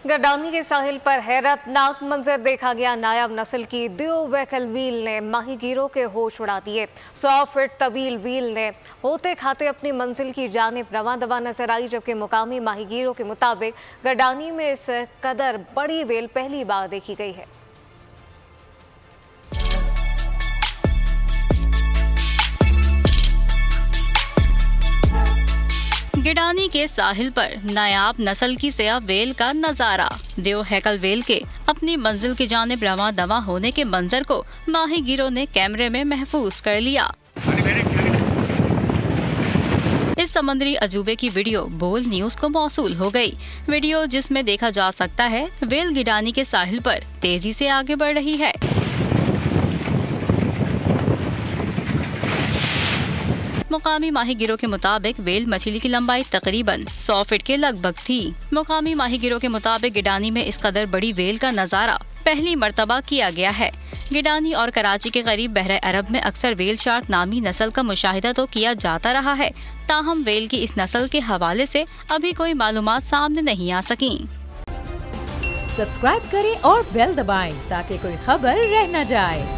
गडानी के साहिल पर हैरतनाक मंजर देखा गया। नायाब नस्ल की दो वैकल व्हील ने माहीगीरों के होश उड़ा दिए। 100 फीट तवील व्हील ने होते खाते अपनी मंजिल की जानिब रवां दवा नजर आई, जबकि मुकामी माहीगीरों के मुताबिक गडानी में इस कदर बड़ी व्हेल पहली बार देखी गई है। गिडानी के साहिल पर नायाब नस्ल की सया व्हेल का नजारा। देव हैकल व्हेल के अपनी मंजिल की जानिब रवां दवा होने के मंजर को माहीगीरों ने कैमरे में महफूज कर लिया। इस समुद्री अजूबे की वीडियो बोल न्यूज को मौसूल हो गई। वीडियो जिसमें देखा जा सकता है व्हेल गिडानी के साहिल पर तेजी से आगे बढ़ रही है। मुकामी माहीगीरों के मुताबिक व्हेल मछली की लंबाई तकरीबन 100 फीट के लगभग थी। मुकामी माहीगीरों के मुताबिक गिडानी में इस कदर बड़ी व्हेल का नजारा पहली मर्तबा किया गया है। गिडानी और कराची के करीब बहरे अरब में अक्सर व्हेल शार्क नामी नस्ल का मुशाहिदा तो किया जाता रहा है, ताहम व्हेल की इस नस्ल के हवाले से अभी कोई मालूमात सामने नहीं आ सकी। सब्सक्राइब करें और बेल दबाएं ताकि कोई खबर रह न जाए।